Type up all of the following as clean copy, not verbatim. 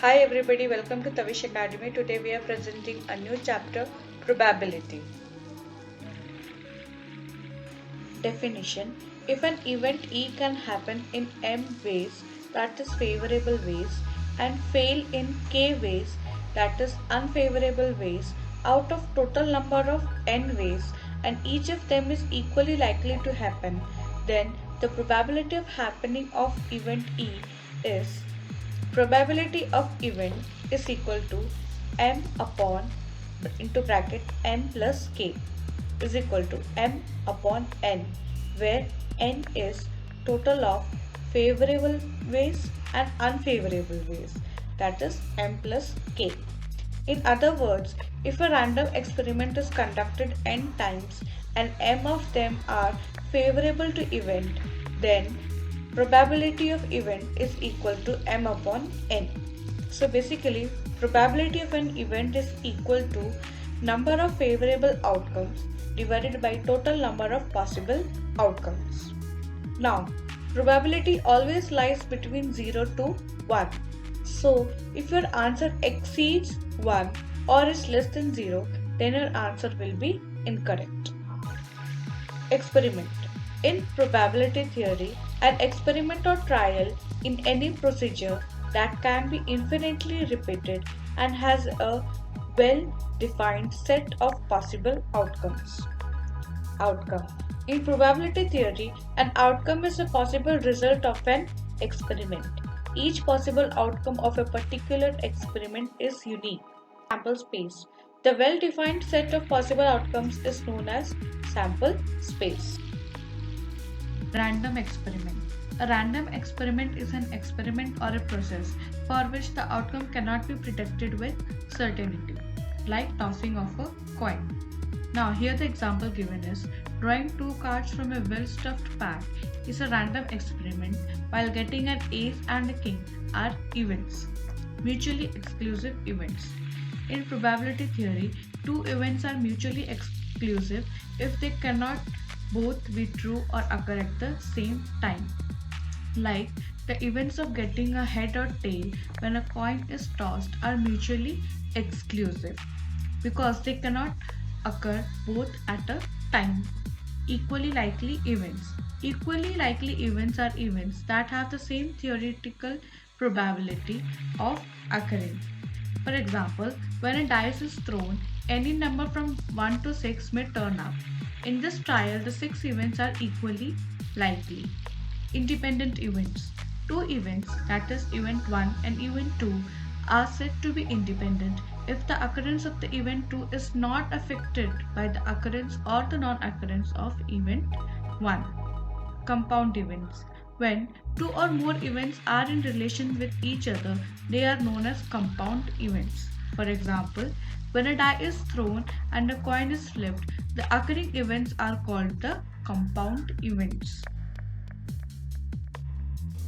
Hi everybody, welcome to Tavish Academy. Today we are presenting a new chapter, Probability. Definition: if an event E can happen in M ways, that is favorable ways, and fail in K ways, that is unfavorable ways, out of total number of N ways, and each of them is equally likely to happen, then the probability of happening of event E is probability of event is equal to m upon into bracket n plus k is equal to m upon n, where n is total of favorable ways and unfavorable ways, that is m plus k. In other words, if a random experiment is conducted n times and m of them are favorable to event, then probability of event is equal to m upon n. So basically, probability of an event is equal to number of favorable outcomes divided by total number of possible outcomes. Now, probability always lies between 0 to 1. So, if your answer exceeds 1 or is less than 0, then your answer will be incorrect. Experiment. In probability theory, an experiment or trial in any procedure that can be infinitely repeated and has a well-defined set of possible outcomes. Outcome. In probability theory, an outcome is a possible result of an experiment. Each possible outcome of a particular experiment is unique. Sample space. The well-defined set of possible outcomes is known as sample space. Random experiment. A random experiment is an experiment or a process for which the outcome cannot be predicted with certainty, like tossing of a coin. Now, here the example given is drawing two cards from a well-stuffed pack is a random experiment, while getting an ace and a king are events, mutually exclusive events. In probability theory, two events are mutually exclusive if they cannot both be true or occur at the same time. Like the events of getting a head or tail when a coin is tossed are mutually exclusive because they cannot occur both at a time. Equally likely events. Equally likely events are events that have the same theoretical probability of occurring. For example, when a dice is thrown, any number from 1 to 6 may turn up. In this trial, the 6 events are equally likely. Independent events. Two events, that is event 1 and event 2, are said to be independent if the occurrence of the event 2 is not affected by the occurrence or the non-occurrence of event 1. Compound events. When two or more events are in relation with each other, they are known as compound events. For example, when a die is thrown and a coin is flipped, the occurring events are called the compound events.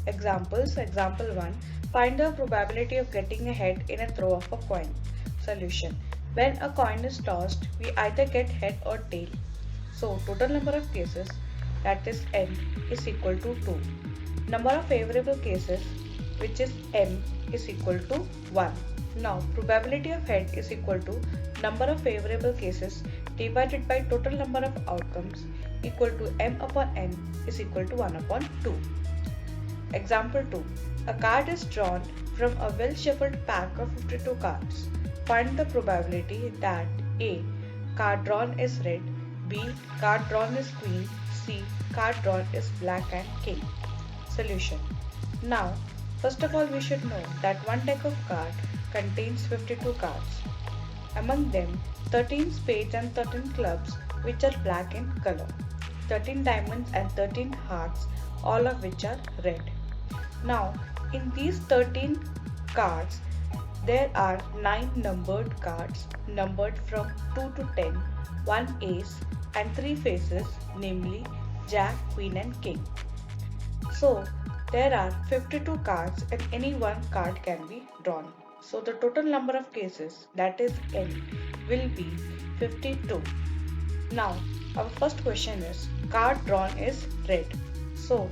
Examples. Example 1. Find the probability of getting a head in a throw of a coin. Solution. When a coin is tossed, we either get head or tail. So, total number of cases, that is n, is equal to 2. Number of favorable cases, which is m, is equal to 1. Now, probability of head is equal to number of favorable cases divided by total number of outcomes equal to m upon n is equal to 1 upon 2. Example 2. A card is drawn from a well-shuffled pack of 52 cards. Find the probability that A. Card drawn is red, B. Card drawn is queen, C. Card drawn is black and king. Solution. Now, first of all, we should know that one deck of cards contains 52 cards. Among them, 13 spades and 13 clubs, which are black in color, 13 diamonds and 13 hearts, all of which are red. Now, in these 13 cards, there are 9 numbered cards, numbered from 2 to 10, 1 ace and 3 faces, namely Jack, Queen and King. So, there are 52 cards and any one card can be drawn. So, the total number of cases, that is n, will be 52. Now, our first question is, card drawn is red. So,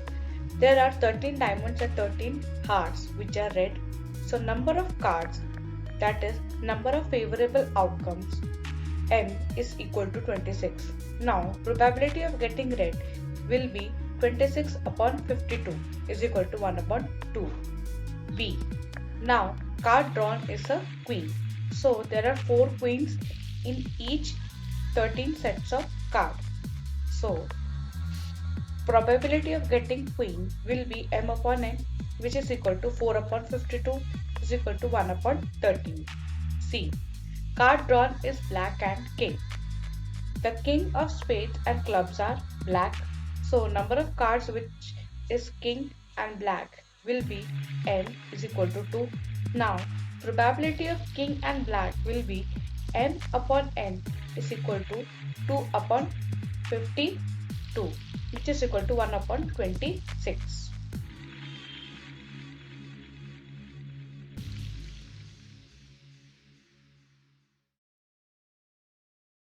there are 13 diamonds and 13 hearts which are red. So number of cards, that is number of favorable outcomes, m is equal to 26. Now probability of getting red will be 26 upon 52 is equal to 1 upon 2. B. Now card drawn is a queen. So there are 4 queens in each 13 sets of cards. So probability of getting queen will be m upon n, which is equal to 4 upon 52 is equal to 1 upon 13. C. Card drawn is black and king. The king of spades and clubs are black. So number of cards which is king and black will be n is equal to 2. Now probability of king and black will be m upon n is equal to 2 upon 52, which is equal to 1 upon 26.